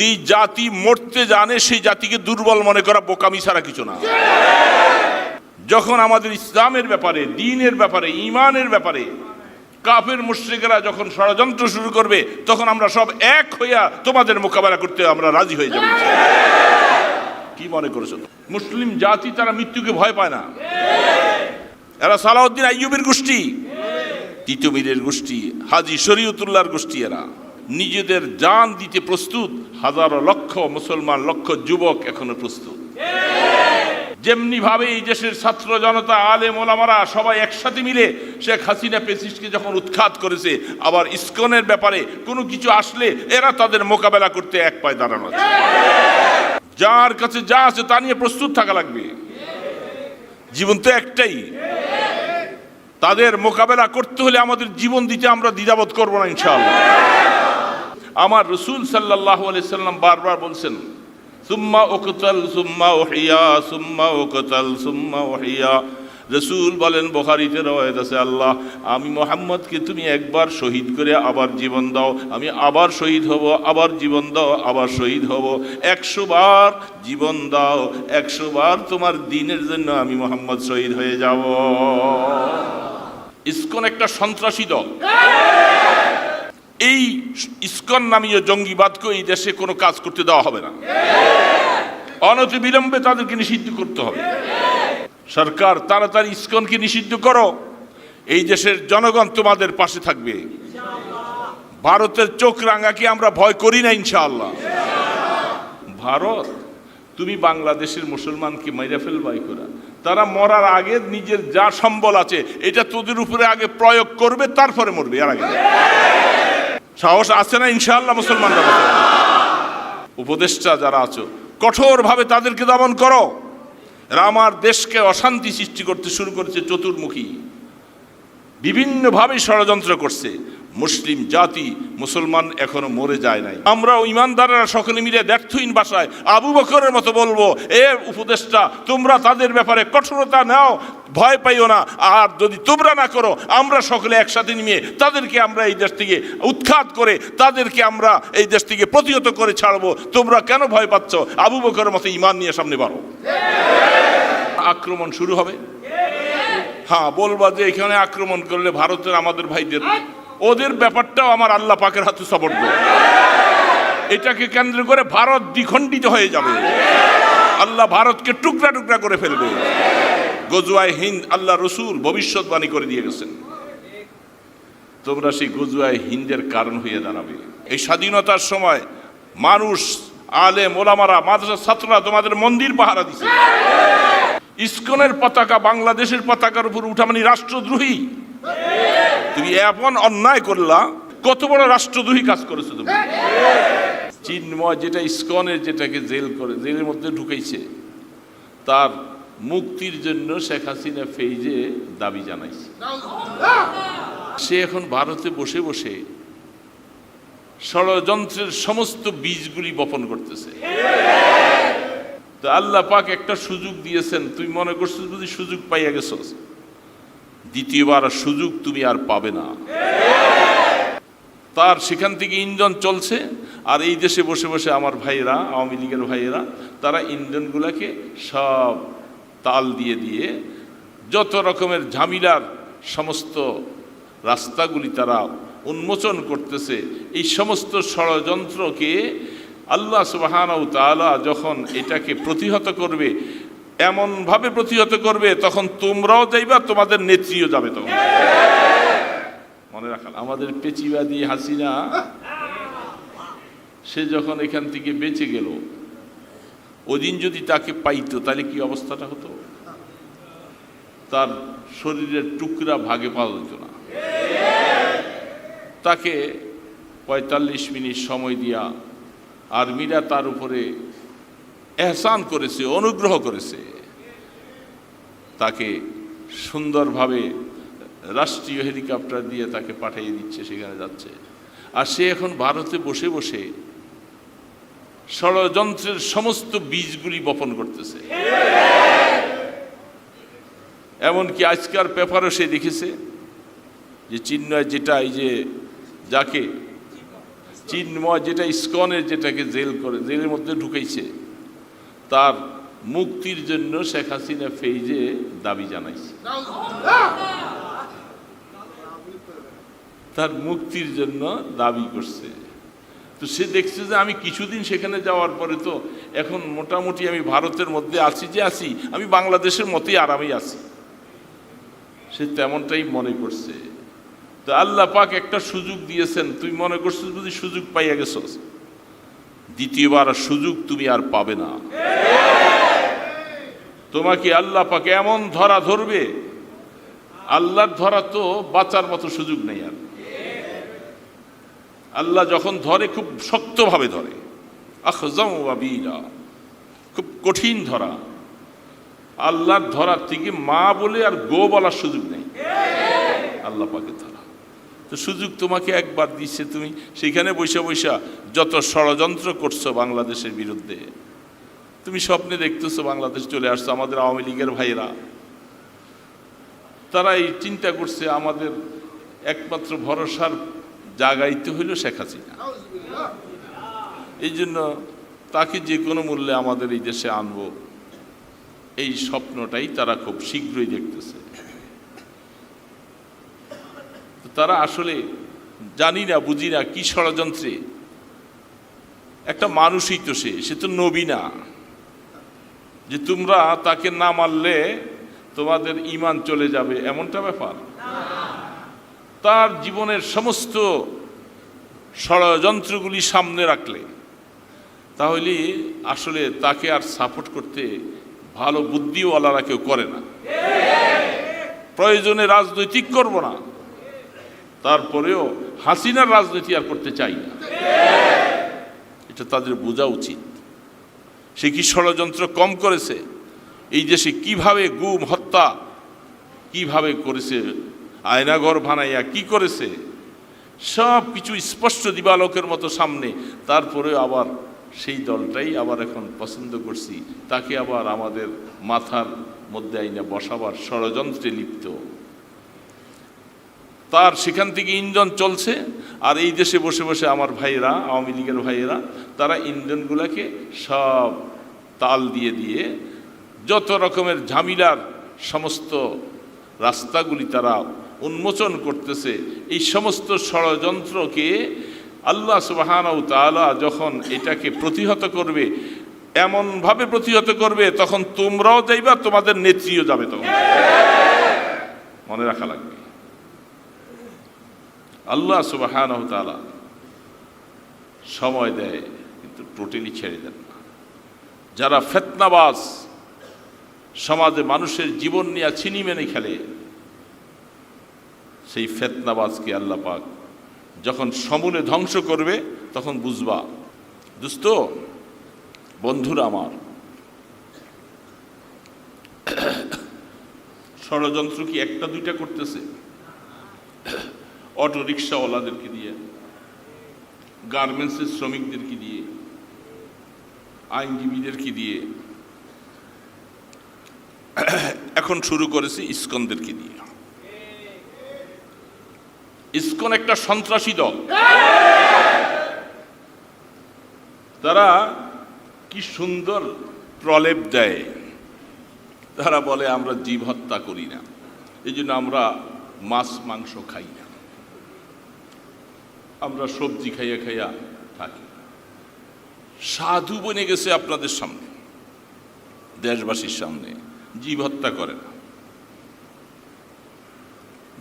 যে জাতি মরতে জানে সেই জাতিকে দুর্বল মনে করা বোকামি ছাড়া কিছু না। যখন আমাদের ইসলামের ব্যাপারে, দ্বীনের ব্যাপারে, ঈমানের ব্যাপারে কাফের মুশরিকরা যখন ষড়যন্ত্র শুরু করবে, তখন আমরা সব এক হইয়া তোমাদের মোকাবেলা করতে আমরা রাজি হয়ে যাব। কি মনে করেছো? মুসলিম জাতি তারা মৃত্যুকে ভয় পায় না। এরা সালাউদ্দিন আইয়ুবের গোষ্ঠী, তিতুমিরের গোষ্ঠী, হাজী শরীয়তুল্লাহর গোষ্ঠী। এরা নিজেদের জান দিতে প্রস্তুত। হাজারো লক্ষ মুসলমান, লক্ষ যুবক এখনো প্রস্তুত। যেমনি ভাবে এই দেশের ছাত্র জনতা, আলেম ওলামারা সবাই একসাথে মিলে শেখ হাসিনা ফ্যাসিস্টকে যখন উৎখাত করেছে, আবার ইসকনের ব্যাপারে কোনো কিছু আসলে এরা তাদের মোকাবেলা করতে এক পায়ে দাঁড়ানো আছে। যার কাছে যা আছে তা নিয়ে প্রস্তুত থাকা লাগবে। জীবন তো একটাই, তাদের মোকাবেলা করতে হলে আমাদের জীবন দিতে আমরা দ্বিধাবোধ করবো না ইনশাআল্লাহ। আমার রাসূল সাল্লাল্লাহু আলাইহি সাল্লাম বারবার বলছেন, সুম্মা উকতাল সুম্মা উহিয়া সুম্মা উকতাল সুম্মা উহিয়া। রাসূল বলেন, বুখারীতে রওয়ায়াত আছে, আল্লাহ আমি মুহাম্মদকে তুমি একবার শহীদ করে আবার জীবন দাও, আমি আবার শহীদ হব, আবার জীবন দাও, আবার শহীদ হব। 100 বার জীবন দাও, 100 বার তোমার দ্বীনের জন্য আমি মুহাম্মদ শহীদ হয়ে যাব। ইসকন একটা সন্ত্রাসী দল। এই ইসকন নামীয় জঙ্গিবাদকে এই দেশে কোনো কাজ করতে দেওয়া হবে না। অনতিবিলম্বে তাদেরকে নিষিদ্ধ করতে হবে। সরকার তাড়াতাড়ি ইসকনকে নিষিদ্ধ করো, এই দেশের জনগণ তোমাদের পাশে থাকবে। ভারতের চোখ রাঙাকে আমরা ভয় করি না ইনশাআল্লাহ। ভারত তুমি বাংলাদেশের মুসলমানকে মাইরা ফেলবাই করা, তারা মরার আগে নিজের যা সম্বল আছে এটা তোদের উপরে আগে প্রয়োগ করবে, তারপরে মরবে। এর আগে সাহস আছে না ইনশাআল্লাহ মুসলমানরা? উপদেষ্টা যারা আছো, কঠোরভাবে তাদেরকে দমন করো। এরা আমার দেশকে অশান্তি সৃষ্টি করতে শুরু করেছে, চতুর্মুখী বিভিন্নভাবে ষড়যন্ত্র করছে। মুসলিম জাতি, মুসলমান এখনো মরে যায় নাই। আমরা ইমানদাররা সকলে মিলে ব্যর্থহীন ভাষায় আবু বকরের মতো বলবো, এ উপদেষ্টা তোমরা তাদের ব্যাপারে কঠোরতা নাও, ভয় পাইও না। আর যদি তোমরা না করো, আমরা সকলে একসাথে নিয়ে তাদেরকে আমরা এই দেশ থেকে উৎখাত করে তাদেরকে আমরা এই দেশ থেকে প্রতিহত করে ছাড়বো। তোমরা কেন ভয় পাচ্ছ? আবু বকরের মতো ঈমান নিয়ে সামনে বাড়ো। আক্রমণ শুরু হবে। হ্যাঁ, বলবা যে এখানে আক্রমণ করলে ভারতের আমাদের ভাইদের, ওদের ব্যাপারটাও আমার আল্লাহ পাকের হাতে সবর্দ। এটাকে কেন্দ্র করে ভারত দ্বিখণ্ডিত হয়ে যাবে। আল্লাহ ভারতকে টুকরা টুকরা করে ফেলবে। গজওয়ায়ে হিন্দ আল্লাহ রসুল ভবিষ্যৎবাণী করে দিয়ে গেছেন। তোমরা সেই গজওয়ায়ে হিন্দের কারণ হয়ে দাঁড়াবে। এই স্বাধীনতার সময় মানুষ, আলেম ওলামারা, মাদ্রাসার ছাত্ররা তোমাদের মন্দির পাহারা দিছে। ইসকনের পতাকা বাংলাদেশের পতাকার উপর উঠা মানে রাষ্ট্রদ্রোহী। তুমি এমন অন্যায় করলা, কত বড় রাষ্ট্রদ্রোহী কাজ করেছো তুমি। চিন্ময় যেটা ইসকনের, যেটাকে জেলের মধ্যে ঢুকাইছে, তার মুক্তির জন্য শেখ হাসিনা ফেইজে দাবি জানাইছে। সে এখন ভারতে বসে বসে ষড়যন্ত্রের সমস্ত বীজগুলি বপন করতেছে। তো আল্লাহ পাক একটা সুযোগ দিয়েছেন, তুই মনে করছো যদি সুযোগ পাইয়া গেছো, দ্বিতীয়বার সুযোগ তুমি আর পাবে না। তার সেখান থেকে ইন্ধন চলছে। আর এই দেশে বসে বসে আমার ভাইয়েরা, আওয়ামী লীগের ভাইয়েরা, তারা ইন্ধনগুলোকে সব তাল দিয়ে দিয়ে যত রকমের ঝামেলার সমস্ত রাস্তাগুলি তারা উন্মোচন করতেছে। এই সমস্ত ষড়যন্ত্রকে আল্লাহ সুবহানাহু ওয়া তাআলা যখন এটাকে প্রতিহত করবে, এমনভাবে প্রতিহত করবে, তখন তোমরাও যাইবা, তোমাদের নেত্রীও যাবে। তখন মনে রাখাল, আমাদের পেচিবাদী হাসিনা সে যখন এখান থেকে বেঁচে গেল, ওদিন যদি তাকে পাইতো তাহলে কি অবস্থাটা হতো? তার শরীরের টুকরা ভাগে পাওয়া যেত না। তাকে 45 মিনিট সময় দিয়া আর্মিরা তার উপরে এহসান করেছে, অনুগ্রহ করেছে। তাকে সুন্দরভাবে রাষ্ট্রীয় হেলিকপ্টার দিয়ে তাকে পাঠিয়ে দিচ্ছে, সেখানে যাচ্ছে। আর সে এখন ভারতে বসে বসে ষড়যন্ত্রের সমস্ত বীজগুলি বপন করতেছে। এমনকি আজকাল পেপারও সে লিখেছে যে চিন্ময় যেটা, এই যে যাকে চিন্ময় যেটা ইসকনের যেটাকে জেলের মধ্যে ঢুকাইছে, তার মুক্তির জন্য শেখ হাসিনা ফেইজে দাবি জানাইছে, তার মুক্তির জন্য দাবি করছে। তো সে দেখছে যে আমি কিছুদিন সেখানে যাওয়ার পরে তো এখন মোটামুটি আমি ভারতের মধ্যে আছি, যে আছি আমি বাংলাদেশের মতোই আরামেই আছি, সে তেমনটাই মনে করছে। তো আল্লাহ পাক একটা সুযোগ দিয়েছেন, তুই মনে করছিস বুঝি সুযোগ পাইয়া গেছস, দ্বিতীয়বার সুযোগ তুমি আর পাবে না। তোমাকে আল্লাহ পাক এমন ধরা ধরবে, আল্লাহর ধরা তো বাঁচার মতো সুযোগ নেই আর। আল্লাহ যখন ধরে খুব শক্তভাবে ধরে, আখযাম ওয়া বিলা, খুব কঠিন ধরা। আল্লাহর ধরার থেকে মা বলে আর গো বলার সুযোগ নেই, আল্লাহ পাকের ধরা। তো সুযোগ তোমাকে একবার দিচ্ছে, তুমি সেখানে বৈশা বৈশা যত ষড়যন্ত্র করছো বাংলাদেশের বিরুদ্ধে, তুমি স্বপ্নে দেখতেছো বাংলাদেশ চলে আসছো। আমাদের আওয়ামী লীগের ভাইয়েরা তারা এই চিন্তা করছে আমাদের একমাত্র ভরসার জাগাইতে হইল শেখ হাসিনা, এই জন্য তাকে যে কোনো মূল্যে আমাদের এই দেশে আনবো, এই স্বপ্নটাই তারা খুব শীঘ্রই দেখতেছে। তারা আসলে জানি না, বুঝি না কি ষড়যন্ত্রে। একটা মানুষই তো সে তো নবী না যে তোমরা তাকে না মারলে তোমাদের ঈমান চলে যাবে, এমনটা ব্যাপার। তার জীবনের সমস্ত ষড়যন্ত্রগুলি সামনে রাখলে তাহলে আসলে তাকে আর সাপোর্ট করতে ভালো বুদ্ধিওয়ালারা কেউ করে না। প্রয়োজনে রাজনৈতিক করব না, তারপরেও হাসিনার রাজনীতি আর করতে চাই না, এটা তাদের বোঝা উচিত। সে কি ষড়যন্ত্র কম করেছে, এই দেশে কিভাবে গুম হত্যা কিভাবে করেছে, আয়নাঘর বানাইয়া কি করেছে, সব কিছু স্পষ্ট দিবালোকের মতো সামনে। তারপরে আবার সেই দলটাই আবার এখন পছন্দ করছি, তাকে আবার আমাদের মাথার মধ্যে আইনা বসাবার ষড়যন্ত্রে লিপ্ত। তার সেখান থেকে ইন্ধন চলছে, আর এই দেশে বসে বসে আমার ভাইয়েরা, আওয়ামী লীগের ভাইয়েরা, তারা ইন্ধনগুলোকে সব তাল দিয়ে দিয়ে যত রকমের ঝামেলার সমস্ত রাস্তাগুলি তারা উন্মোচন করতেছে। এই সমস্ত ষড়যন্ত্রকে আল্লাহ সুবহানাহু ওয়া তাআলা যখন এটাকে প্রতিহত করবে, এমনভাবে প্রতিহত করবে, তখন তোমরাও যাইবা, তোমাদের নেত্রীও যাবে। তখন মনে রাখা লাগবে, আল্লাহ সুবহানাহু ওয়া তাআলা সময় দেয় কিন্তু টোটালি ছেড়ে দেন না। যারা ফিতনাবাজ, সমাজে মানুষের জীবন নিয়ে ছিনিমিনি খেলে, সেই ফিতনাবাজকে আল্লাহ পাক যখন সমূলে ধ্বংস করবে তখন বুঝবা। দোস্ত, বন্ধুরা আমার, ষড়যন্ত্র কি একটা দুইটা করতেছে? অটো রিক্সাওয়ালাদেরকে দিয়ে, গার্মেন্টসের শ্রমিকদেরকে দিয়ে, আইনজীবীদেরকে দিয়ে, এখন শুরু করেছে ইসকনদেরকে দিয়ে। ইসকন একটা সন্ত্রাসী দল। তারা কি সুন্দর প্রলেপ দেয়, তারা বলে আমরা জীব হত্যা করি না, এই জন্য আমরা মাছ মাংস খাই না, আমরা সবজি খাইয়া খাইয়া থাকি। সাধু বনে গেছে আপনাদের সামনে, দেশবাসীর সামনে, জীব হত্যা করে না।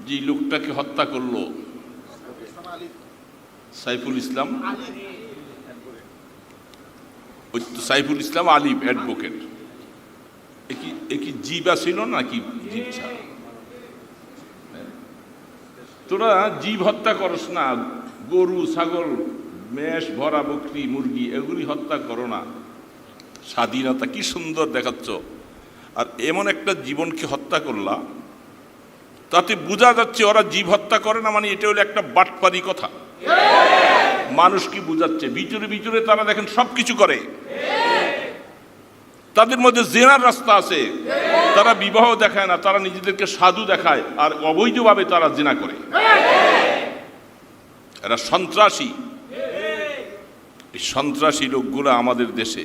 যে লোকটাকে হত্যা করলো সাইফুল ইসলাম, সাইফুল ইসলাম আলিফ অ্যাডভোকেট, কি জীবা ছিল নাকি জীব ছাড়া? তোরা জীব হত্যা করস না, গরু ছাগল মেষ ভরা বকরি মুরগি এগুলি হত্যা করো না। স্বাধীনতা কি সুন্দর দেখাচ্ছ, আর এমন একটা জীবনকে হত্যা করলা, তাতে বোঝা যাচ্ছে ওরা জীব হত্যা করে না, মানে এটা হলো একটা বাটপারি কথা। মানুষ কি বুঝাচ্ছে, ভিতরে ভিতরে তারা দেখেন সব কিছু করে, তাদের মধ্যে জেনার রাস্তা আছে, তারা বিবাহ দেখায় না, তারা নিজেদেরকে সাধু দেখায়, আর অবৈধভাবে তারা জেনা করে। এরা সন্ত্রাসী, সন্ত্রাসী লোকগুলো আমাদের দেশে,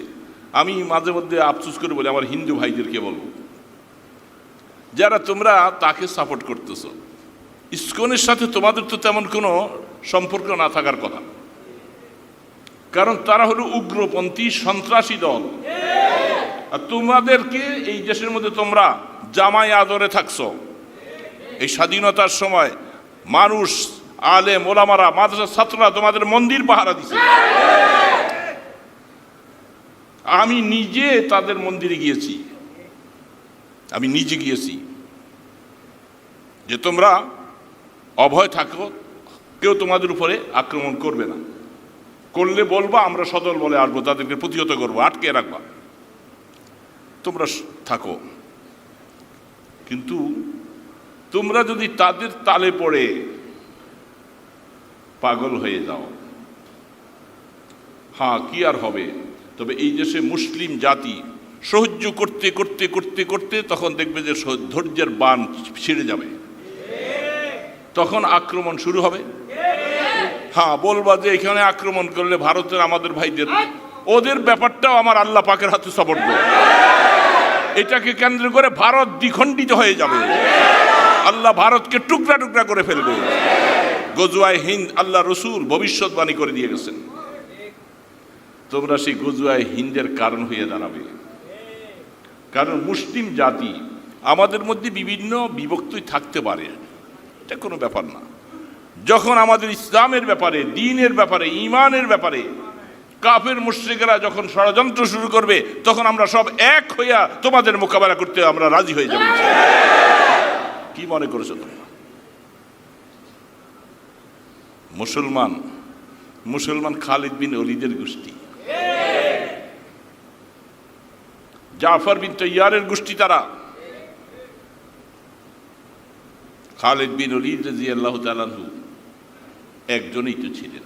আমি মাঝে মধ্যে আফসোস করে বলি আমার হিন্দু ভাইদেরকে বলবো, যারা তোমরা তাকে সাপোর্ট করতেছো, ইসকনের সাথে তোমাদের তো তেমন কোনো সম্পর্ক না থাকার কথা, কারণ তারা হলো উগ্রপন্থী সন্ত্রাসী দল। আর তোমাদেরকে এই দেশের মধ্যে তোমরা জামাই আদরে থাকছো। এই স্বাধীনতার সময় মানুষ, আলেম ওলামারা, মাদ্রাসার ছাত্ররা তোমাদের মন্দির পাহারা দিছে। আমি নিজে তাদের মন্দিরে গিয়েছি, আমি নিজে গিয়েছি, যে তোমরা অভয় থাকো, কেউ তোমাদের উপরে আক্রমণ করবে না, করলে বলবা আমরা সদল বলে আসবো, তাদেরকে প্রতিহত করবো, আটকে রাখবা, তোমরা থাকো। কিন্তু তোমরা যদি তাদের তালে পড়ে পাগল হয়ে যাও, হ্যাঁ কি আর হবে। তবে এই দেশে মুসলিম জাতি সহ্য করতে করতে করতে করতে তখন দেখবে যে ধৈর্যের বান ছিঁড়ে যাবে, তখন আক্রমণ শুরু হবে। হ্যাঁ বলবা যে এখানে আক্রমণ করলে ভারতের আমাদের ভাইদের, ওদের ব্যাপারটাও আমার আল্লাহ পাকের হাতে সবর্দ। এটাকে কেন্দ্র করে ভারত দ্বিখণ্ডিত হয়ে যাবে, আল্লাহ ভারতকে টুকরা টুকরা করে ফেলবে। গজওয়ায়ে হিন্দ আল্লাহ রসুল ভবিষ্যৎবাণী করে দিয়ে গেছেন, তোমরা সেই গজওয়ায়ে হিন্দের কারণ হয়ে দাঁড়াবে। কারণ মুসলিম জাতি আমাদের মধ্যে বিভিন্ন বিভক্তি থাকতে পারে, এটা কোনো ব্যাপার না। যখন আমাদের ইসলামের ব্যাপারে, দ্বীনের ব্যাপারে, ঈমানের ব্যাপারে কাফের মুশরিকরা যখন ষড়যন্ত্র শুরু করবে, তখন আমরা সব এক হইয়া তোমাদের মোকাবেলা করতে আমরা রাজি হয়ে যাব। কি মনে করেছো তোমরা? মুসলমান খালিদ বিন ওলীদের গোষ্ঠী, জাফর বিন তৈয়ারের গোষ্ঠী তারা। খালিদ বিন ওলীদ রাদিয়াল্লাহু তাআলা আনহু একজনই তো ছিলেন,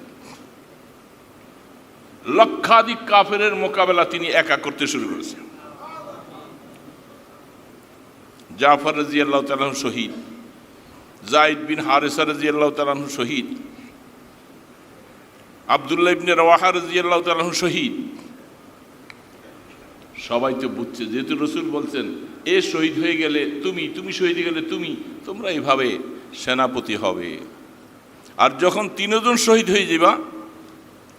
লক্ষাধিক কাফেরের মোকাবেলা তিনি একা করতে শুরু করেছেন। জাফর রাদিয়াল্লাহু তাআলা আনহু শহীদ, যায়েদ বিন হারেসা রাদিয়াল্লাহু তাআলা আনহু শহীদ, আব্দুল্লাহ ইবনে রাওয়াহা রাদিয়াল্লাহু তাআলা আনহু শহীদ। সবাই তো বুঝছে, যেহেতু রসুল বলছেন এ শহীদ হয়ে গেলে তুমি শহীদ হয়ে গেলে তোমরা এইভাবে সেনাপতি হবে। আর যখন 3 জন শহীদ হয়ে যাবা,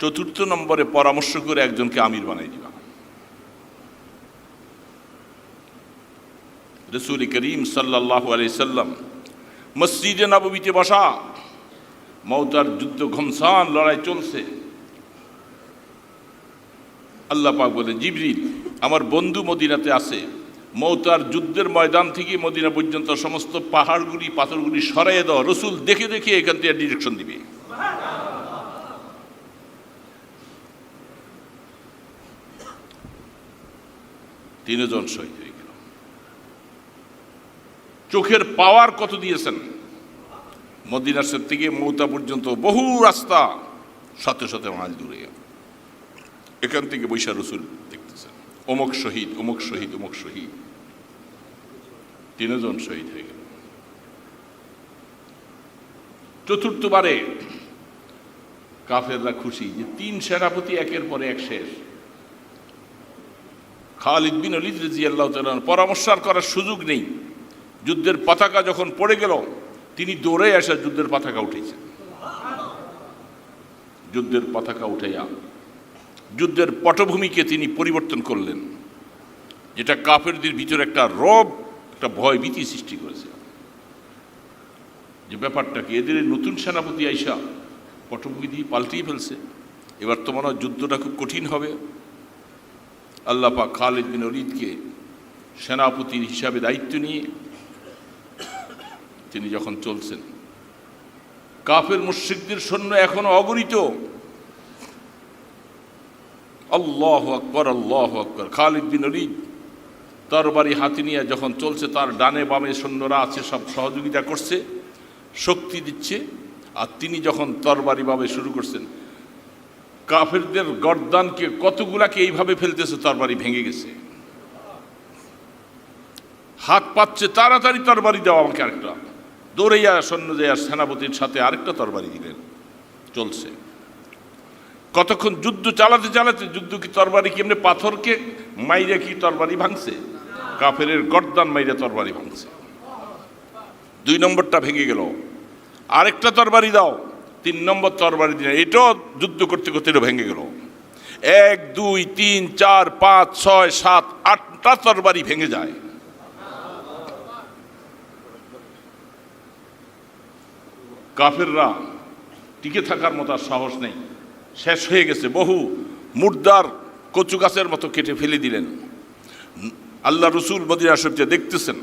4র্থ নম্বরে পরামর্শ করে একজনকে আমির বানাই দিবা। রাসূল করিম সাল্লাল্লাহু আলাইহি সাল্লাম মসজিদে নববীতে বসা, মওতার যুদ্ধ, ঘমসান লড়াই চলছে। আল্লাহ পাক বলে, জিবরিল আমার বন্ধু মদিনাতে আছে, মওতার যুদ্ধের ময়দান থেকে মদিনা পর্যন্ত সমস্ত পাহাড়গুলি পাথরগুলি সরাইয়ে দাও, রসুল দেখে দেখে এখান থেকে ডিরেকশন দিবে। তিনজন শহীদ হয়ে গেল। চোখের পাওয়ার কত দিয়েছেন! মদিনার থেকে মওতা পর্যন্ত বহু রাস্তা, শত শত মাইল দূরে, এখান থেকে বৈশা রসুল দেখতেছেন অমুক শহীদ, অমুক শহীদ, অমুক শহীদ। 3 জন শহীদ হয়ে গেল। 4র্থবারে কাফেররা খুশি যে 3 সেনাপতি একের পরে এক শেষ। খালিদ বিন ওলীদ রাদিয়াল্লাহু তাআলা পরামর্শ করার সুযোগ নেই। যুদ্ধের পতাকা যখন পড়ে গেল, তিনি দৌড়ে এসে যুদ্ধের পতাকা উঠেছেন। যুদ্ধের পতাকা উঠাইয়া যুদ্ধের পটভূমিকে তিনি পরিবর্তন করলেন, যেটা কাফেরদের ভিতরে একটা রব, একটা ভয় ভীতি সৃষ্টি করেছে। যে ব্যাপারটা কি, এদের নতুন সেনাপতি আইসা পটভূমি দিয়ে পাল্টিয়ে ফেলছে, এবার তো মনে হয় যুদ্ধটা খুব কঠিন হবে। আল্লাহ পাক খালিদ বিন ওলীদকে সেনাপতির হিসাবে দায়িত্ব নিয়ে তিনি যখন চলছেন, কাফের মুশরিকদের সৈন্য এখনো অগণিত। আল্লাহু আকবার, আল্লাহু আকবার। খালিদ বিন ওলীদ তরবারি হাতে নিয়ে যখন চলছে, তার ডানে বামে সৈন্যরা আছে, সব সহযোগিতা করছে, শক্তি দিচ্ছে। আর তিনি যখন তরবারি ভাবে শুরু করছেন, কাফেরদের গর্দানকে কতগুলাকে এইভাবে ফেলতেছে, তরবারি ভেঙে গেছে। হাত পাচ্ছে, তাড়াতাড়ি তরবারি দেওয়া আমাকে আরেকটা, দৌড়াইয়া সৈন্য যায় সেনাপতির সাথে আরেকটা তরবারি দিলেন, চলছে। কতক্ষণ যুদ্ধ চালাতে চালাতে, যুদ্ধ কি তরবারি কি এমনি পাথরকে মাইরে কি তরবারি ভাঙছে? কাফেরের গর্দান মাইরে তরবারি ভাঙছে। 2 নম্বরটা ভেঙে গেল, আরেকটা তরবারি দাও, 3 নম্বর তরবারি দিন, এটাও যুদ্ধ করতে করতে এটা ভেঙে গেল। 1 2 3 4 5 6 7 8টা তরবারি ভেঙে যায়। কাফেররা টিকে থাকার মতো আর সাহস নেই, শেষ হয়ে গেছে। বহু মুর্দার কচু গাছের মতো কেটে ফেলে দিলেন। আল্লাহ রসুল মদিনা শরীফে দেখতেছেন,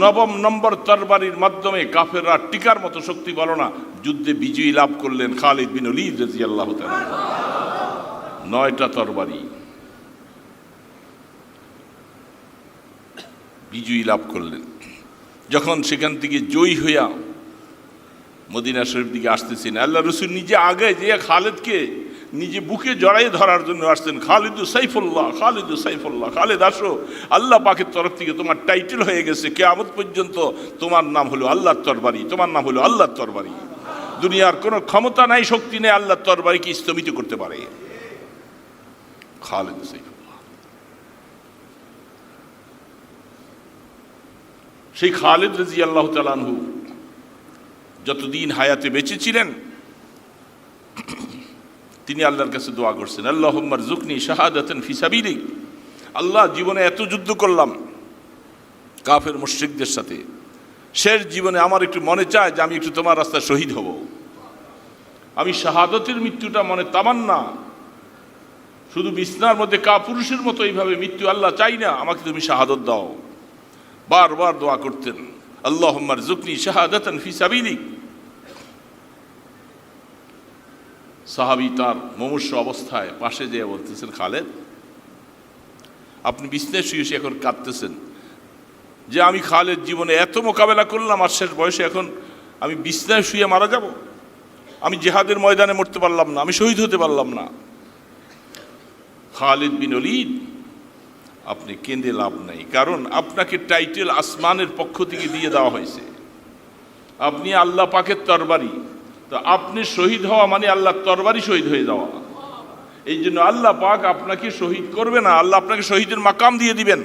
9 নম্বর তরবারির মাধ্যমে কাফেররা টিকার মতো শক্তি পেল না, যুদ্ধে বিজয়ী লাভ করলেন খালিদ বিন ওলীদ রাদিয়াল্লাহু তাআলা। 9টা তরবারি বিজয়ী লাভ করলেন। যখন সেখান থেকে জয়ী হইয়া মদিনা শরীফ দিকে আসতেছেন, আল্লাহ রসুল নিজে আগে যে খালিদকে নিজে বুকে জড়াই ধরার জন্য আসছেন। খালিদু সাইফুল্লাহ, খালিদু সাইফুল্লাহ, খালিদ আসো, আল্লাহ পাকের তরফ থেকে তোমার টাইটেল হয়ে গেছে, কিয়ামত পর্যন্ত তোমার নাম হলো আল্লাহর তরবারি, তোমার নাম হলো আল্লাহর তরবারি। দুনিয়ার কোনো ক্ষমতা নাই, শক্তি নেই আল্লাহর তরবারিকে স্তম্ভিত করতে পারে। খালিদু সাইফুল্লাহ, সেই খালিদ রাদিয়াল্লাহু তাআলা আনহু যতদিন হায়াতে বেঁচে ছিলেন তিনি আল্লাহর কাছে দোয়া করছেন, আল্লাহুম্মা রযুকনি শাহাদাতান ফি সাবিলিক। আল্লাহ, জীবনে এত যুদ্ধ করলাম কাফের মুশরিকদের সাথে, শেষ জীবনে আমার একটু মনে চায় যে আমি একটু তোমার রাস্তায় শহীদ হব। আমি শাহাদতের মৃত্যুটা মনে তামান্না, শুধু বিছনার মধ্যে কাপুরুষের মতো এইভাবে মৃত্যু আল্লাহ চাই না, আমাকে তুমি শাহাদত দাও। বারবার দোয়া করতেন, আল্লাহুম্মা রযুকনি শাহাদাতান ফি সাবিলিক। সাহাবী তার মুমূর্ষু অবস্থায় পাশে যেয়ে বলতেছেন, খালেদ, আপনি বিছনায় শুয়ে এখন কাঁদতেছেন যে আমি খালেদ জীবনে এত মোকাবেলা করলাম, আর শেষ বয়সে এখন আমি বিছনায় শুয়ে মারা যাব, আমি জিহাদের ময়দানে মরতে পারলাম না, আমি শহীদ হতে পারলাম না। খালিদ বিন ওলীদ, আপনি কেঁদে লাভ নাই, কারণ আপনাকে টাইটেল আসমানের পক্ষ থেকে দিয়ে দেওয়া হয়েছে, আপনি আল্লাহ পাকের তরবারি, তো আপনি শহীদ হওয়া মানে আল্লাহর তরবারি শহীদ হয়ে যাওয়া। এই জন্য আল্লাহ পাক আপনাকে শহীদ করবে না, আল্লাহ আপনাকে শহীদের মাকাম দিয়ে দিবেন,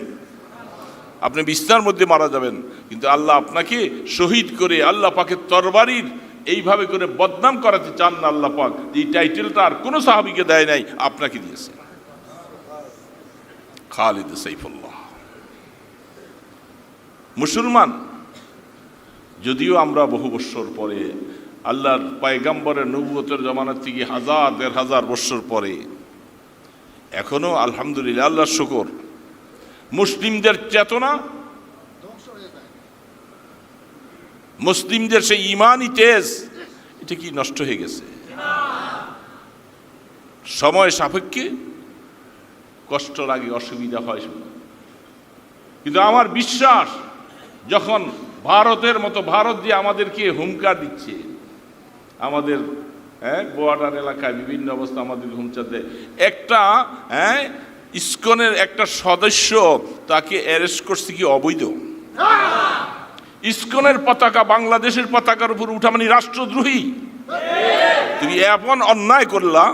আপনি বিছনার মধ্যে মারা যাবেন, কিন্তু আল্লাহ আপনাকে শহীদ করে আল্লাহ পাকের তরবারির এইভাবে করে বদনাম করাতে চান না আল্লাহ পাক। এই টাইটেলটা আর কোনো সাহাবীকে দেয় নাই, আপনাকে দিয়েছে। খালিদ সাইফুল্লাহ মুসলমান, যদিও আমরা বহু বছর পরে, আল্লাহর পয়গম্বরের নবুয়তের জামানার থেকে 1000-1500 বছর পরে এখনো আলহামদুলিল্লাহ, আল্লাহর শুকর, মুসলিমদের চেতনা, মুসলিমদের সেই ইমানি তেজ, এটা কি নষ্ট হয়ে গেছে? সময় সাপেক্ষে কষ্ট লাগে, অসুবিধা হয়, কিন্তু আমার বিশ্বাস যখন ভারতের মতো, ভারত যে আমাদেরকে হুমকার দিচ্ছে, আমাদের বর্ডার এলাকায় বিভিন্ন অবস্থা আমাদের হুমকার দেয়, একটা ইসকনের একটা সদস্য তাকে অ্যারেস্ট করছে কি অবৈধ? ইসকনের পতাকা বাংলাদেশের পতাকার উপর উঠা মানে রাষ্ট্রদ্রোহী। তুমি এমন অন্যায় করলা,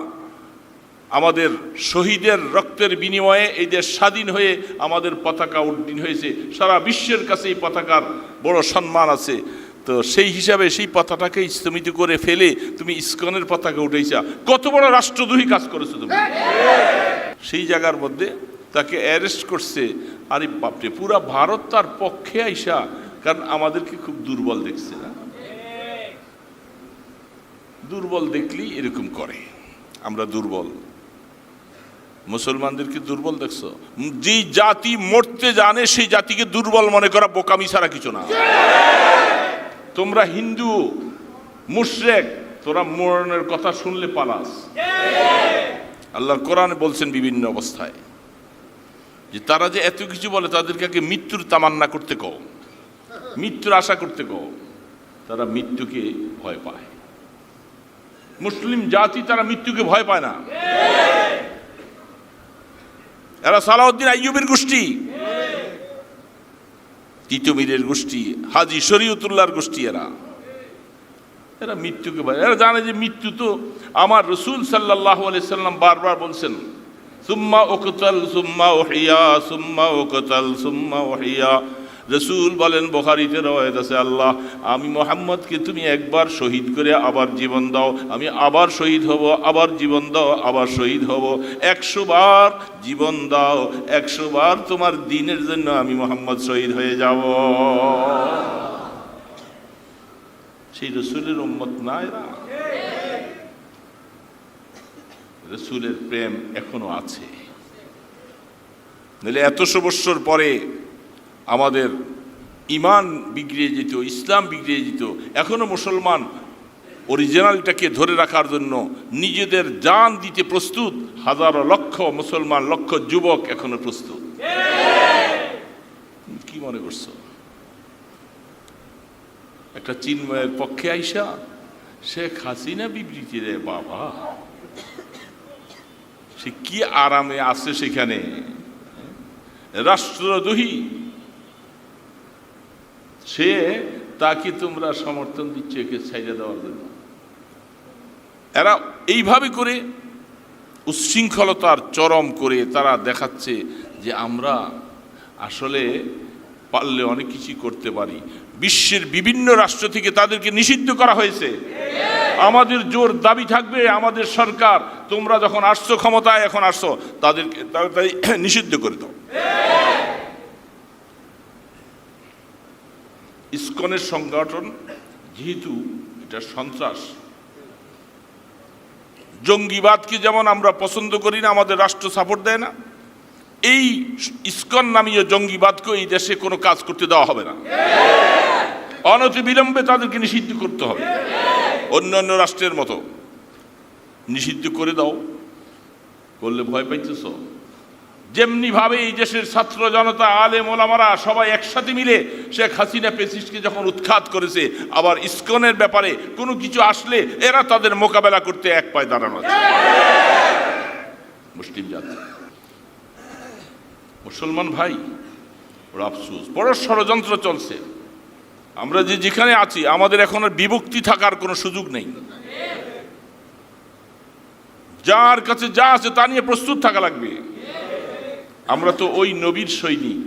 আমাদের শহীদের রক্তের বিনিময়ে এই দেশ স্বাধীন হয়ে আমাদের পতাকা উড্ডীন হয়েছে, সারা বিশ্বের কাছে এই পতাকার বড় সম্মান আছে, তো সেই হিসাবে সেই পতাকাকে স্তম্ভিত করে ফেলে তুমি ইসকনের পতাকা উঠেছা, কত বড় রাষ্ট্রদ্রোহী কাজ করেছো তুমি। সেই জায়গার মধ্যে তাকে অ্যারেস্ট করছে। আরে বাপরে, পুরা ভারত তার পক্ষে আইসা, কারণ আমাদেরকে খুব দুর্বল দেখছে না, দুর্বল দেখলেই এরকম করে, আমরা দুর্বল, মুসলমানদেরকে দুর্বল দেখছো। যে জাতি মরতে জানে সেই জাতিকে দুর্বল মনে করা বোকামি ছাড়া কিছু না। তোমরা হিন্দু মুশরিক, তোরা মরণের কথা শুনলে পালাস। আল্লাহর কোরআনে বলছেন বিভিন্ন অবস্থায় যে তারা যে এত কিছু বলে, তাদেরকে আগে মৃত্যুর তামান্না করতে কও, মৃত্যুর আশা করতে কও, তারা মৃত্যুকে ভয় পায়। মুসলিম জাতি তারা মৃত্যুকে ভয় পায় না। এরা সালাউদ্দিন আইয়ুবের গোষ্ঠী, তিতুমিরের গোষ্ঠী, হাজী শরীয়তুল্লাহর গোষ্ঠী, এরা এরা মৃত্যুকে ভয়, এরা জানে যে মৃত্যু তো আমার রসুল সাল্লাল্লাহু আলাইহি সাল্লাম বারবার বলছেন সুম্মা উকতাল সুম্মা উহিয়া সুম্মা উকতাল সুম্মা উহিয়া। রসুল বলেন, বুখারীতে রওয়ায়াত আছে, আল্লাহ আমি মুহাম্মদকে তুমি একবার শহীদ করে আবার জীবন দাও, আমি আবার শহীদ হব, আবার জীবন দাও, আবার শহীদ হব। 100 বার জীবন দাও, 100 বার তোমার দ্বীনের জন্য আমি মুহাম্মদ শহীদ হয়ে যাব। সেই রসুলের উম্মত না এরা? রসুলের প্রেম এখনো আছে, নাহলে 100 বছর পরে আমাদের ইমান বিগড়িয়ে যেত, ইসলাম বিগড়িয়ে যেত। এখনো মুসলমান অরিজিনালটাকে ধরে রাখার জন্য নিজেদের জান দিতে প্রস্তুত, হাজারো লক্ষ মুসলমান, লক্ষ যুবক এখনো প্রস্তুত। কি মনে করছো একটা চিন্ময়ের পক্ষে আইসা শেখ হাসিনা বিবৃতি রে বাবা, সে কি আরামে আছে সেখানে, রাষ্ট্রদ্রোহী সে, তাকে তোমরা সমর্থন দিচ্ছ একে ছাইড়া দেওয়ার জন্য। এরা এইভাবে করে উচ্ছৃঙ্খলতার চরম করে তারা দেখাচ্ছে যে আমরা আসলে পারলে অনেক কিছু করতে পারি। বিশ্বের বিভিন্ন রাষ্ট্র থেকে তাদেরকে নিষিদ্ধ করা হয়েছে। আমাদের জোর দাবি থাকবে, আমাদের সরকার তোমরা যখন আসছো ক্ষমতায়, এখন আসছো, তাদেরকে তাড়াতাড়ি নিষিদ্ধ করে দাও। ইসকনের সংগঠন যেহেতু এটা সন্ত্রাস, জঙ্গিবাদকে যেমন আমরা পছন্দ করি না, আমাদের রাষ্ট্র সাপোর্ট দেয় না, এই ইসকন নামীয় জঙ্গিবাদকে এই দেশে কোনো কাজ করতে দেওয়া হবে না। অনতিবিলম্বে তাদেরকে নিষিদ্ধ করতে হবে, অন্যান্য রাষ্ট্রের মতো নিষিদ্ধ করে দাও। করলে ভয় পাইতেছ? যেমনি ভাবে এই দেশের ছাত্র জনতা, আলেম ওলামারা সবাই একসাথে মিলে শেখ হাসিনা ফ্যাসিস্টকে যখন উৎখাত করেছে, আবার ইসকনের ব্যাপারে কোনো কিছু আসলে এরা তাদের মোকাবেলা করতে এক পায়ে দাঁড়ানো আছে। মুসলিম জাতি, মুসলমান ভাই, বড় আফসোস, বড় ষড়যন্ত্র চলছে। আমরা যে যেখানে আছি আমাদের এখন আর বিভক্তি থাকার কোনো সুযোগ নেই। যার কাছে যা আছে তা নিয়ে প্রস্তুত থাকা লাগবে। আমরা তো ওই নবীর সৈনিক,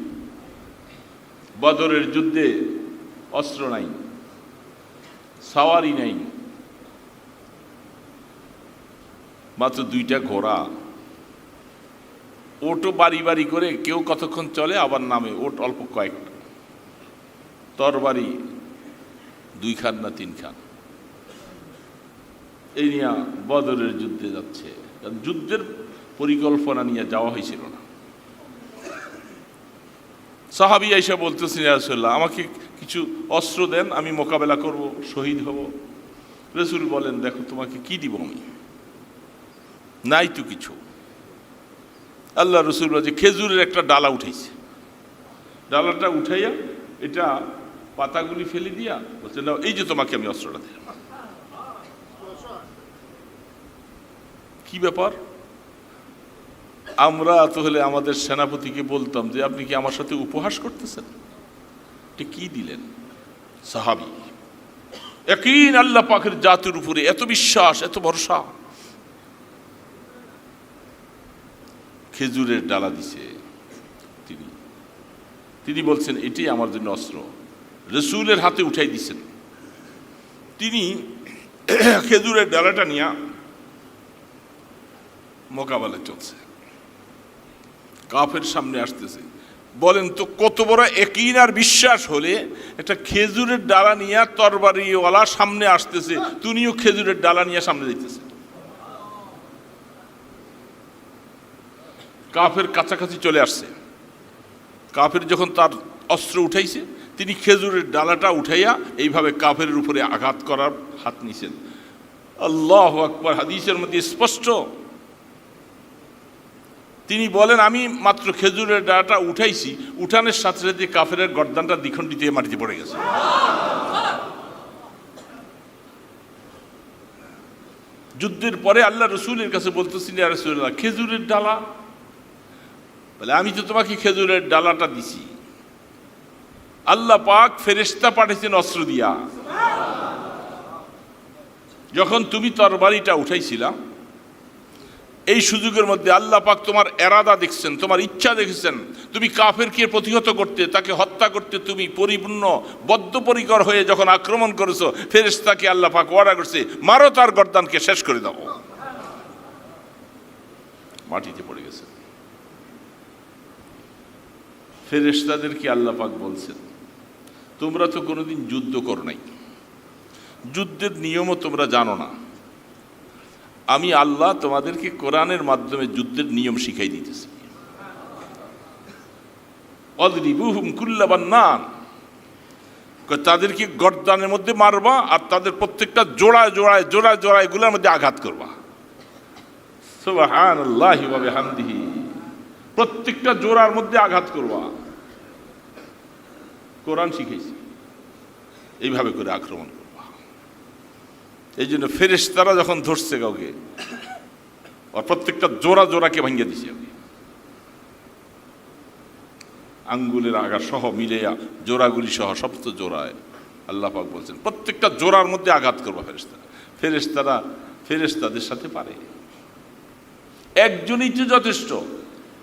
বদরের যুদ্ধে অস্ত্র নাই, সাওয়ারি নাই, মাত্র 2টা ঘোড়া, ওটও বাড়ি বাড়ি করে কেউ কতক্ষণ চলে আবার নামে, ওট অল্প কয়েকটা, তরবারি 2 খান না 3 খান, এই নিয়ে বদরের যুদ্ধে যাচ্ছে। যুদ্ধের পরিকল্পনা নিয়ে যাওয়া হয়েছিল না। সাহাবী আয়েশা বলতেছেন, ইয়া রাসূলুল্লাহ আমাকে কিছু অস্ত্র দেন, আমি মোকাবেলা করব, শহীদ হব। রাসূল বলেন, দেখো তোমাকে কি দিব আমি, নাই তো কিছু। আল্লাহ রসুল বলছে খেজুরের একটা ডালা উঠাইছে, ডালাটা উঠাইয়া এটা পাতাগুলি ফেলে দিয়া বলছে, না এই যে তোমাকে আমি অস্ত্রটা দিলাম। কি ব্যাপার? আমরা তো হলে আমাদের সেনাপতিকে বলতাম যে আপনি কি আমার সাথে উপহাস করতেছেন? এটা কি দিলেন? সাহাবী ইয়াকিন আল্লাহ পাকের জাতের উপরে এত বিশ্বাস, এত ভরসা, খেজুরের ডালা দিছে। তিনি বলছেন এটাই আমার জন্য অস্ত্র। রসুলের হাতে উঠাই দিছেন। তিনি খেজুরের ডালাটা নিয়ে মোকাবেলা চলছে, কাফের সামনে আসতেছে। বলেন তো কত বড় ইয়াকিন আর বিশ্বাস হলে একটা খেজুরের ডালা নিয়ে তরবারিওয়ালা সামনে আসতেছে, তিনিও খেজুরের ডালা নিয়ে সামনে যাইতেছে। কাফের কাছাকাছি চলে আসছে। কাফের যখন তার অস্ত্র উঠাইছে, তিনি খেজুরের ডালাটা উঠাইয়া এইভাবে কাফেরের উপরে আঘাত করার হাত নিছেন। আল্লাহু আকবার। হাদিসের মধ্যে স্পষ্ট তিনি বলেন, আমি মাত্র খেজুরের ডালাটা উঠাইছি, উঠানের সাথে সাথে কাফেরের গর্দানটা দ্বিখণ্ডিত হয়ে মাটিতে পড়ে গেছে। যুদ্ধের পরে আল্লাহ রসুলের কাছে বলতেছেন, ইয়া রাসূলুল্লাহ খেজুরের ডালা, বলে আমি তো তোমাকে খেজুরের ডালাটা দিছি, আল্লাহ পাক ফেরেশতা পাঠিয়েছেন অস্ত্র দিয়া। যখন তুমি তরবারিটা উঠাইছিলা, এই সুযোগের মধ্যে আল্লাহ পাক তোমার এরাদা দেখছেন, তোমার ইচ্ছা দেখেছেন। তুমি কাফেরকে প্রতিহত করতে, তাকে হত্যা করতে তুমি পরিপূর্ণ বদ্ধপরিকর হয়ে যখন আক্রমণ করেছো, ফেরেশতাকে আল্লাহ পাক ওয়াদা করছে, মারো তার গর্দানকে, শেষ করে দাও। মাটিতে পড়ে গেছে। ফেরেশতাদেরকে আল্লাহ পাক বলছেন, তোমরা তো কোনোদিন যুদ্ধ করো নাই, যুদ্ধের নিয়মও তোমরা জানো না। আমি আল্লাহ তোমাদেরকে কোরআনের মাধ্যমে যুদ্ধের নিয়ম শিখাই দিতেছি। অদরিবুহুম কুল্লা বান্নান, তাদেরকে গর্দানের মধ্যে মারবা আর তাদের প্রত্যেকটা জোড়ায় জোড়ায় জোড়ায় জোড়ায় গুলোর মধ্যে আঘাত করবা। সুবহানাল্লাহি ওয়া বিহামদিহি, প্রত্যেকটা জোড়ার মধ্যে আঘাত করবা। কোরআন শিখাইছি এইভাবে করে আক্রমণ করবা। এই জন্য ফেরেশতারা যখন ধরছে কাউকে, আর প্রত্যেকটা জোড়া জোড়াকে ভাঙিয়ে দিছে, আঙ্গুলের আগা সহ মিলেয়া জোড়াগুলি সহ সমস্ত জোড়ায় আল্লাহ পাক বলছেন প্রত্যেকটা জোড়ার মধ্যে আঘাত করবা ফেরেশতারা। ফেরেশতারা ফেরেশতাদের সাথে পারে, একজনই তো যথেষ্ট।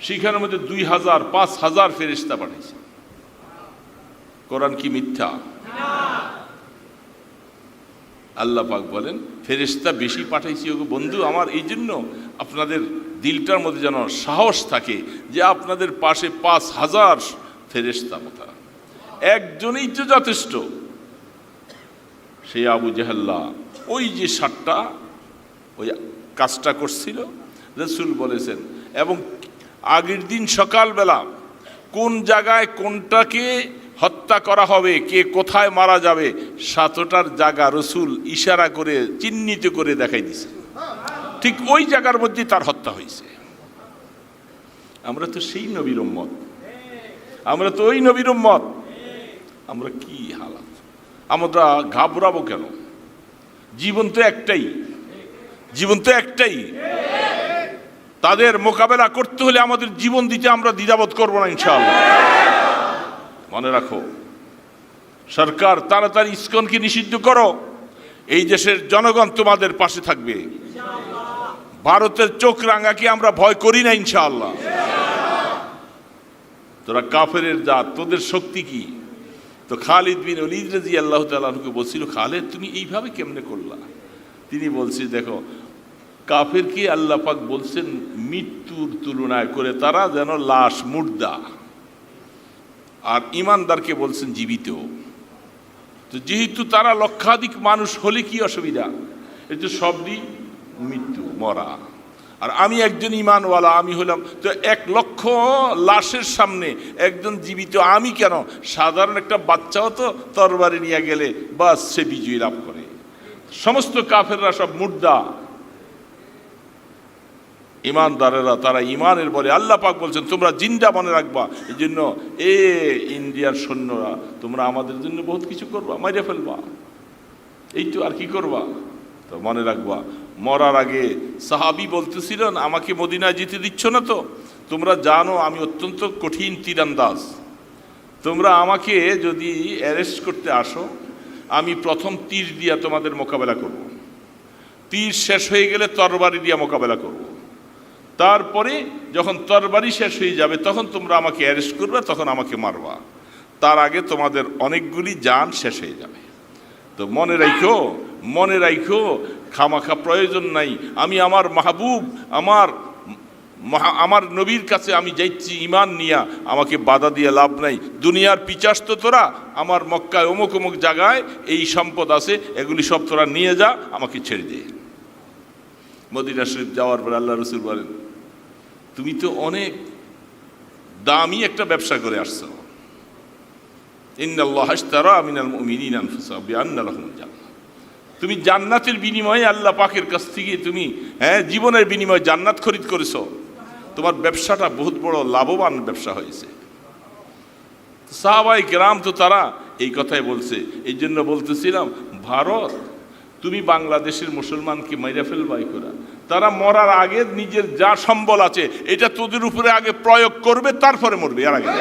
সেখানের মধ্যে 2000 5000 ফেরেশতা পাঠিয়েছে। কোরআন কি মিথ্যা? আল্লাহ পাক বলেন ফেরেশতা বেশি পাঠাইছি ওগো বন্ধু আমার, এই জন্য আপনাদের দিলটার মধ্যে যেন সাহস থাকে যে আপনাদের পাশে 5000 ফেরেশতা মোতা, একজনই তো যথেষ্ট। সেই আবু জাহল্লা ওই যে 7টা ওই কাজটা করছিল, রাসূল বলেছেন। এবং আগের দিন সকালবেলা কোন জায়গায় কোনটাকে হত্যা করা হবে, কে কোথায় মারা যাবে, 7টার জায়গা রাসূল ইশারা করে চিহ্নিত করে দেখাই দিছে। ঠিক ওই জায়গার মধ্যে তার হত্যা হয়েছে। আমরা তো সেই নবীর উম্মত, আমরা তো ওই নবীর উম্মত। আমরা কি হালাত, আমরা ঘাবড়াবো কেন? জীবন তো একটাই, জীবন তো একটাই। তাদের মোকাবেলা করতে হলে আমাদের জীবন দিতে আমরা দ্বিধাবোধ করবো না ইনশাআল্লাহ। মনে রাখো, সরকার তাড়াতাড়ি ইসকনকে নিষিদ্ধ করো, এই দেশের জনগণ তোমাদের পাশে থাকবে। ভারতের চোখ রাঙাকে আমরা ভয় করি না ইনশাআল্লাহ। তোরা কাফেরের জাত, তোদের শক্তি কি? তো খালিদ বিন ওলীদ রাদিয়াল্লাহু তাআলা আনহুকে বলছিল, খালিদ তুমি এইভাবে কেমনে করলা? তিনি বলছে, দেখো কাফেরকে আল্লাহ পাক বলছেন মৃত্যুর তুলনায় করে তারা যেন লাশ, মুর্দা, আর ইমানদারকে বলছেন জীবিত। তো যেহেতু তারা লক্ষাধিক মানুষ হলে কি অসুবিধা? এই তো সবই মৃত্যু, মরা। আর আমি একজন ইমানওয়ালা, আমি হলাম তো 1 লক্ষ লাশের সামনে একজন জীবিত। আমি কেন? সাধারণ একটা বাচ্চাও তো তরবারি নিয়ে গেলে বাস সে বিজয়ী লাভ করে। সমস্ত কাফেররা সব মুর্দা, ইমানদারেরা তারা ইমানের বলে আল্লাহ পাক বলছেন তোমরা জিন্দা মনে রাখবা। এই জন্য ইন্ডিয়ার সৈন্যরা তোমরা আমাদের জন্য বহুত কিছু করবা, মাইরে ফেলবা, এই তো আর কি করবা। তো মনে রাখবা, মরার আগে সাহাবী বলতেছিলেন আমাকে মদিনায় যেতে দিচ্ছ না তো? তোমরা জানো আমি অত্যন্ত কঠিন তীরান্দাজ, তোমরা আমাকে যদি অ্যারেস্ট করতে আসো, আমি প্রথম তীর দিয়া তোমাদের মোকাবেলা করব, তীর শেষ হয়ে গেলে তরবারি দিয়া মোকাবেলা করব, তারপরে যখন তরবারি শেষ হয়ে যাবে তখন তোমরা আমাকে অ্যারেস্ট করবে, তখন আমাকে মারবা। তার আগে তোমাদের অনেকগুলি জান শেষ হয়ে যাবে। তো মনে রাখো, মনে রাখো, খামাখা প্রয়োজন নাই। আমি আমার মাহবুব, আমার নবীর কাছে আমি যাইছি ইমান নিয়া, আমাকে বাধা দিয়ে লাভ নাই। দুনিয়ার পিচাস তো তোরা, আমার মক্কায় অমুক অমুক জায়গায় এই সম্পদ আছে, এগুলি সব তোরা নিয়ে যা, আমাকে ছেড়ে দে। মদিনা শরীফ যাওয়ার পর আল্লাহ রাসূল বলেন তুমি তো অনেক দামি একটা ব্যবসা করে আসছো। ইন্নাল্লাহা আশতারা মিনাল মুমিনিনা আনফুসাহুম বিআন্না লাহুমুল জান্নাহ। তুমি জান্নাতের বিনিময়ে আল্লাহ পাকের কাছ থেকে তুমি জীবনের বিনিময়ে জান্নাত খরিদ করেছো। তোমার ব্যবসাটা বহুত বড় লাভবান ব্যবসা হয়েছে। সাহাবায়ে কেরাম তো তারা এই কথাই বলছে। এই জন্য বলতেছিলাম, ভারত তুমি বাংলাদেশের মুসলমানকে মাইরা ফেলবাই করা, তারা মরার আগে নিজের যা সম্বল আছে এটা তোদের উপরে আগে প্রয়োগ করবে, তারপরে মরবে, এর আগে।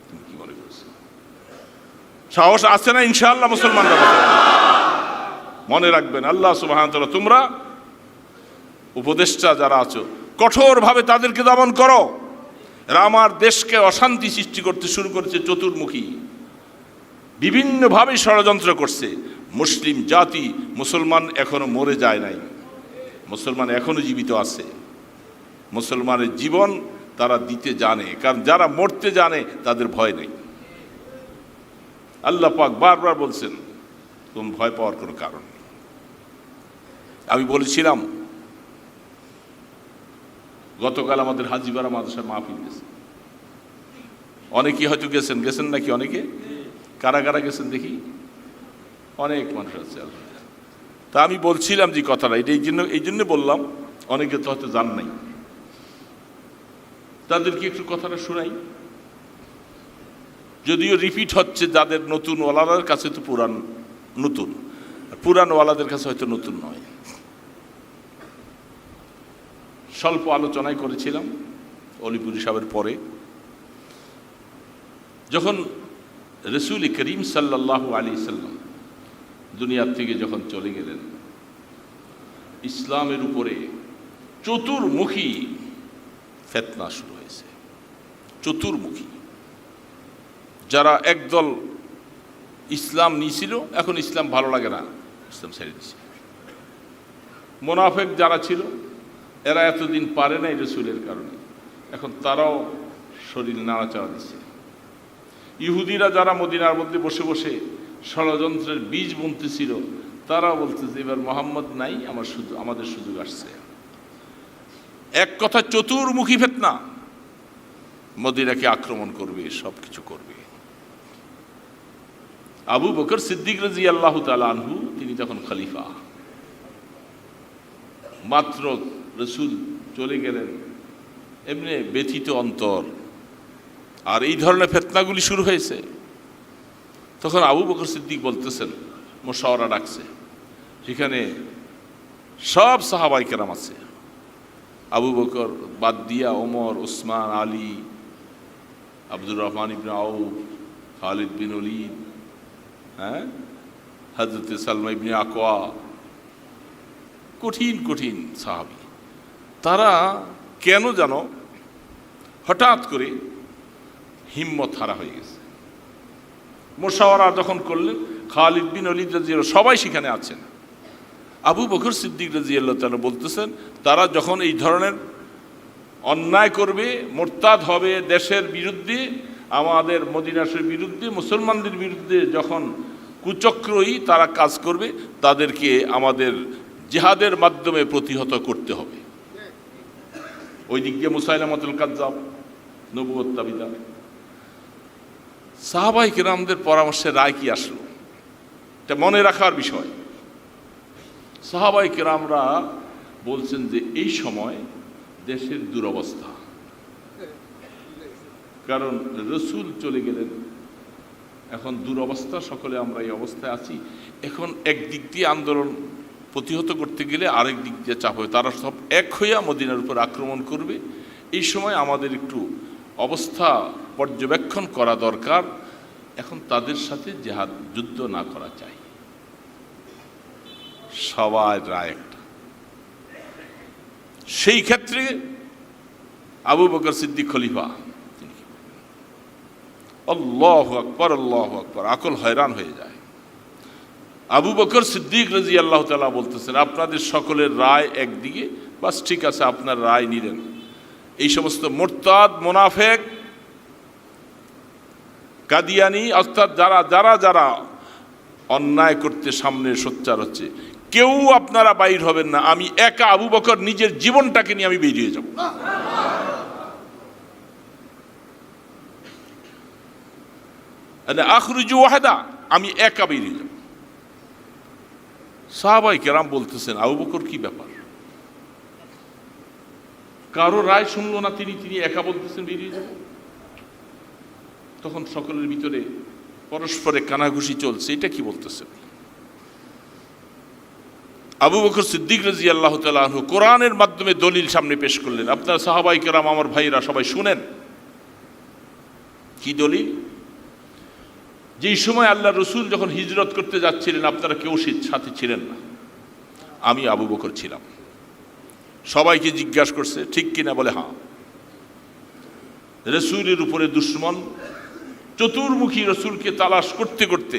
তুমি কি মনে করছো? সাহস আছে না ইনশাআল্লাহ মুসলমানরা? মনে রাখবেন আল্লাহ সুবহানাহু ওয়া তাআলা, তোমরা উপদেষ্টা যারা আছো কঠোরভাবে তাদেরকে দমন করো। এরা আমার দেশকে অশান্তি সৃষ্টি করতে শুরু করেছে, চতুর্মুখী বিভিন্নভাবে ষড়যন্ত্র করছে। মুসলিম জাতি, মুসলমান এখনো মরে যায় নাই, মুসলমান এখনো জীবিত আছে। মুসলমানের জীবন তারা দিতে জানে, কারণ যারা মরতে জানে তাদের ভয় নেই। আল্লাহ পাক বারবার বলছেন তুমি ভয় পাওয়ার কোনো কারণ নেই। আমি বলেছিলাম গতকাল আমাদের হাজিপাড়া মাদ্রাসায় মাহফিল গেছে, অনেকেই হয়তো গেছেন নাকি, অনেকে কারা কারা গেছেন দেখি, অনেক মানুষ আছে। তা আমি বলছিলাম যে কথাটা, এটা এই জন্য বললাম, অনেকে তো হয়তো জান নাই, তাদেরকে একটু কথাটা শোনাই। যদিও রিপিট হচ্ছে, যাদের নতুন ওয়ালাদের কাছে তো নতুন, পুরান ওয়ালাদের কাছে হয়তো নতুন নয়। স্বল্প আলোচনায় করেছিলাম অলিপুরি সাহেবের পরে, যখন রসুল করিম সাল্লাল্লাহু আলাইহি সাল্লাম দুনিয়ার থেকে যখন চলে গেলেন, ইসলামের উপরে চতুর্মুখী ফিতনা শুরু হয়েছে। চতুর্মুখী, যারা একদল ইসলাম নিয়েছিল, এখন ইসলাম ভালো লাগে না, ইসলাম ছেড়ে দিয়েছে। মুনাফিক যারা ছিল, এরা এতদিন পারে নাই রসুলের কারণে, এখন তারাও শরীর নাড়াচাড়া দিচ্ছে। ইহুদিরা যারা মদিনার মধ্যে বসে বসে ষড়যন্ত্রের বীজ বুনতেছিল, তারা বলতেছে এবার মোহাম্মদ নাই, আমাদের সুযোগ আসছে। এক কথা চতুর্মুখী ফিতনা, মদিনাকে আক্রমণ করবে, সব কিছু করবে। আবু বকর সিদ্দিক রাদিয়াল্লাহু তাআলা আনহু, তিনি তখন খলিফা। মাত্র রসুল চলে গেলেন, এমনি ব্যথিত অন্তর, আর এই ধরনের ফিতনাগুলি শুরু হয়েছে। তখন আবু বকর সিদ্দিক বলতেছেন, মুশাওয়ারা ডাকছে, সেখানে সব সাহাবায়ে কেরাম আছে, আবু বকর বাদ দিয়া ওমর, উসমান, আলী, আব্দুর রহমান ইবনে আউফ, খালিদ বিন ওলীদ, হযরত সালমা ইবনে আকওয়া, কঠিন কঠিন সাহাবী। তারা কেন জানো হঠাৎ করে হিম্মত হারা হয়ে গেছে। মুশাওয়ারা যখন করলেন, খালিদ বিন ওলীদ রাদিয়াল্লাহু, সবাই সেখানে আছেন। আবু বকর সিদ্দিক রাদিয়াল্লাহু তাআলা বলতেছেন, তারা যখন এই ধরনের অন্যায় করবে, মুরতাদ হবে, দেশের বিরুদ্ধে, আমাদের মদিনার বিরুদ্ধে, মুসলমানদের বিরুদ্ধে যখন কুচক্রই তারা কাজ করবে, তাদেরকে আমাদের জিহাদের মাধ্যমে প্রতিহত করতে হবে। ওই দিক দিয়ে মুসাইলামাতুল কাজ্জাব, নবুয়ত দাবিদার। সাহাবায়ে কেরামদের পরামর্শে রায় কি আসলো, এটা মনে রাখার বিষয়। সাহাবায়ে কেরামরা বলছেন যে এই সময় দেশের দুরবস্থা, কারণ রসুল চলে গেলেন, এখন দুরবস্থা, সকলে আমরা এই অবস্থায় আছি। এখন একদিক দিয়ে আন্দোলন প্রতিহত করতে গেলে আরেক দিক দিয়ে চাপ হবে, তারা সব এক হইয়া মদিনার উপর আক্রমণ করবে। এই সময় আমাদের একটু অবস্থা পর্যবেক্ষণ করা দরকার, এখন তাদের সাথে জিহাদ, যুদ্ধ না করা চাই। সবার রায় একটা। সেই ক্ষেত্রে আবু বকর সিদ্দিক খলিফা, আল্লাহু আকবার, আল্লাহু আকবার, আকল হয়রান হয়ে যায়। আবু বকর সিদ্দিক রাদিয়াল্লাহু তাআলা বলতেছেন, আপনাদের সকলের রায় একদিকে, বাস ঠিক আছে, আপনার রায় নিলেন। এই সমস্ত মুরতাদ, মুনাফিক, কাদিয়ানি, অর্থাৎ যারা যারা যারা অন্যায় করতে সামনে সোচ্চার হচ্ছে, কেউ আপনারা বাইর হবেন না, আমি একা আবু বকর নিজের জীবনটাকে নিয়ে আমি বেরিয়ে যাব। আখরুজু ওয়াহদা, আমি একা বেরিয়ে যাব। সাহাবায়ে কেরাম বলতেছেন, আবু বকর কি ব্যাপার, কারো রায় শুনলো না, তিনি একা বলতেছেন বেরিয়ে যাব। তখন সকলের ভিতরে পরস্পরে কানাঘুষি চলছে, এটা কি বলতেছেন। আবু বকর সিদ্দিক রাদিয়াল্লাহু তাআলা আনহু কোরআনের মাধ্যমে দলিল সামনে পেশ করলেন। আপনারা সাহাবায়ে কেরাম, আমার ভাইরা সবাই শুনেন, কি দলিল। যেই সময় আল্লাহ রসুল যখন হিজরত করতে যাচ্ছিলেন আপনারা কেউ সাথে ছিলেন না, আমি আবু বকর ছিলাম। সবাইকে জিজ্ঞাসা করছে ঠিক কিনা, বলে হ্যাঁ। রসুলের উপরে দুশ্মন চতুর্মুখী রসুলকে তালাশ করতে করতে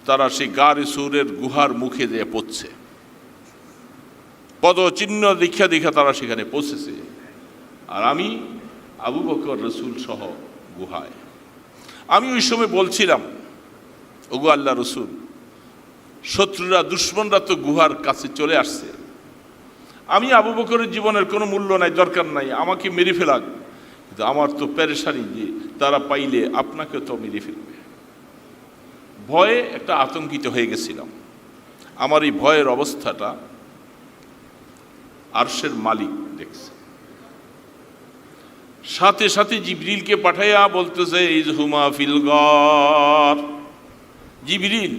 তারা সেই গারে সুরের গুহার মুখে দিয়ে পড়ছে, পদচিহ্ন দেখা দেখা তারা সেখানে পৌঁছেছে, আর আমি আবু বকর রসুল সহ গুহায়। আমি ওই সময় বলছিলাম, ওগো আল্লাহ রসুল, শত্রুরা দুশ্মনরা তো গুহার কাছে চলে আসছে, আমি আবু বকরের জীবনের কোনো মূল্য নাই, দরকার নাই, আমাকে মেরে ফেলাক, কিন্তু আমার তো পেরেশানি যে তারা পাইলে আপনাকে তো মেরে ফেলবে। ভয়ে একটা আতঙ্কিত হয়ে গেছিলাম। আমার এই ভয়ের অবস্থাটা আরশের মালিক দেখছে, সাথে সাথে জিবরিলকে পাঠাইয়া বলতেছে ইজহুমা ফিল গর, জিবরিল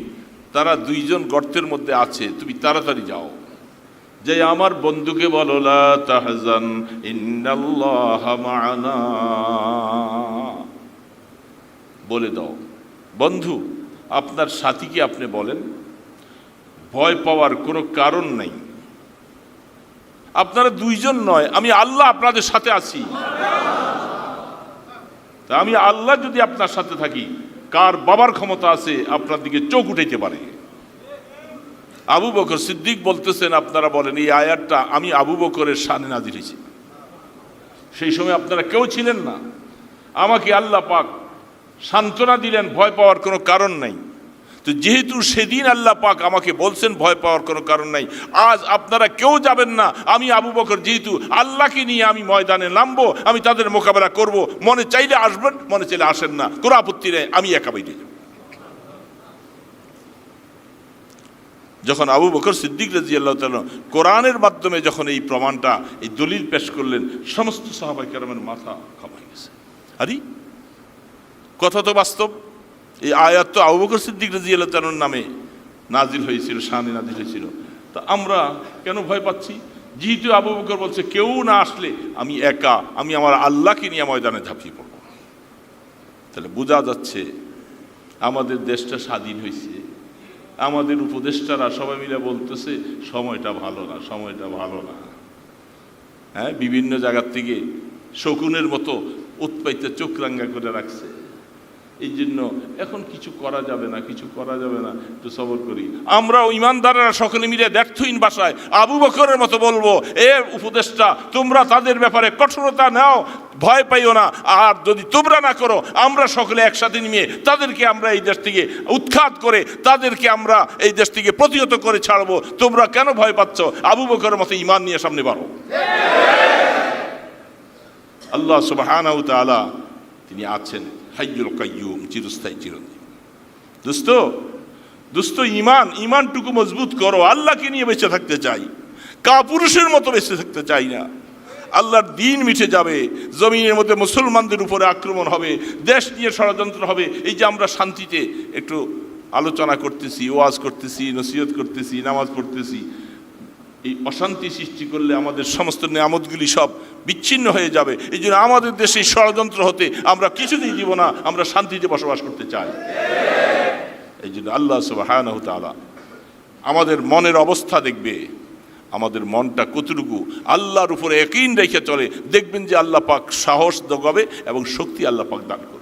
তারা দুইজন গর্তের মধ্যে আছে, তুমি তাড়াতাড়ি যাও, যে আমার বন্ধুকে বলো লা তাহজান ইন্নাল্লাহা মা'ানা, বলে দাও বন্ধু আপনার সাথীকে আপনি বলেন ভয় পাওয়ার কোনো কারণ নাই, আপনারা দুইজন নয়, আমি আল্লাহ আপনাদের সাথে আছি। তা আমি আল্লাহ যদি আপনার সাথে থাকি, কার বাবার ক্ষমতা আছে আপনার দিকে চোখ উঠাইতে পারে? আবু বকর সিদ্দিক বলতেছেন, আপনারা বলেন এই আয়াতটা আমি আবু বকরের শানে নাযিল হয়েছে। সেই সময় আপনারা কেউ ছিলেন না, আমাকে আল্লাহ পাক সান্ত্বনা দিলেন ভয় পাওয়ার কোনো কারণ নাই। তো যেহেতু সেদিন আল্লাহ পাক আমাকে বলছেন ভয় পাওয়ার কোনো কারণ নাই, আজ আপনারা কেউ যাবেন না, আমি আবু বকর যেহেতু আল্লাহকে নিয়ে আমি ময়দানে নামবো, আমি তাদের মোকাবেলা করব, মনে চাইলে আসবেন, মনে চাইলে আসেন না, কোনো আপত্তি নেই, আমি একা বাইরে যাব। যখন আবু বকর সিদ্দিক রাদিয়াল্লাহু তাআলা কোরআনের মাধ্যমে যখন এই প্রমাণটা, এই দলিল পেশ করলেন, সমস্ত সাহাবায়ে কেরামের মাথা ঘামায় গেছে। আরে কথা তো বাস্তব, এই আয়াত তো আবু বকর সিদ্দিক রাদিয়াল্লাহু তাআলার নামে নাজিল হয়েছিল, শানে নাজিল হয়েছিল, তা আমরা কেন ভয় পাচ্ছি? যেহেতু আবু বকর বলছে কেউ না আসলে আমি একা, আমি আমার আল্লাহকে নিয়ে ময়দানে ঝাঁপিয়ে পড়ব, তাহলে বোঝা যাচ্ছে আমাদের দেশটা স্বাধীন হয়েছে, আমাদের উপদেষ্টারা সবাই মিলে বলতেছে সময়টা ভালো না, সময়টা ভালো না। হ্যাঁ, বিভিন্ন জায়গার থেকে শকুনের মতো উৎপাইতে চোখ রাঙ্গা করে রাখছে, এই জন্য এখন কিছু করা যাবে না, কিছু করা যাবে না, একটু সবর করি। আমরা ইমানদারেরা সকলে মিলে ব্যর্থহীন ভাষায় আবু বকরের মতো বলবো, এ উপদেষ্টা তোমরা তাদের ব্যাপারে কঠোরতা নাও, ভয় পাইও না, আর যদি তোমরা না করো আমরা সকলে একসাথে নিয়ে তাদেরকে আমরা এই দেশ থেকে উৎখাত করে তাদেরকে আমরা এই দেশ থেকে প্রতিহত করে ছাড়বো, তোমরা কেন ভয় পাচ্ছ? আবু বকরের মতো ঈমান নিয়ে সামনে বাড়ো। আল্লাহ সুবহানাহু ওয়া তাআলা তিনি আছেন হাইয়ুল কাইয়ুম, চিরস্থায়ী চিরঞ্জীব। দোস্ত ইমানটুকু মজবুত করো, আল্লাহকে নিয়ে বেঁচে থাকতে চাই, কাপুরুষের মতো বেঁচে থাকতে চাই না। আল্লাহর দিন মিটে যাবে, জমিনের মধ্যে মুসলমানদের উপরে আক্রমণ হবে, দেশ নিয়ে ষড়যন্ত্র হবে। এই যে আমরা শান্তিতে একটু আলোচনা করতেছি, ওয়াজ করতেছি, নসিহত করতেছি, নামাজ পড়তেছি, এই অশান্তি সৃষ্টি করলে আমাদের সমস্ত নিয়ামতগুলি সব বিচ্ছিন্ন হয়ে যাবে। এই জন্য আমাদের দেশে ষড়যন্ত্র হতে আমরা কিছুতেই দিব না, আমরা শান্তিতে বসবাস করতে চাই। এই জন্য আল্লাহ সুবহানাহু ওয়া তাআলা আমাদের মনের অবস্থা দেখবে, আমাদের মনটা কতটুকু আল্লাহর উপরে ইয়াকিন রেখে চলে, দেখবেন যে আল্লাহ পাক সাহস যোগাবে এবং শক্তি আল্লাহ পাক দান করবে।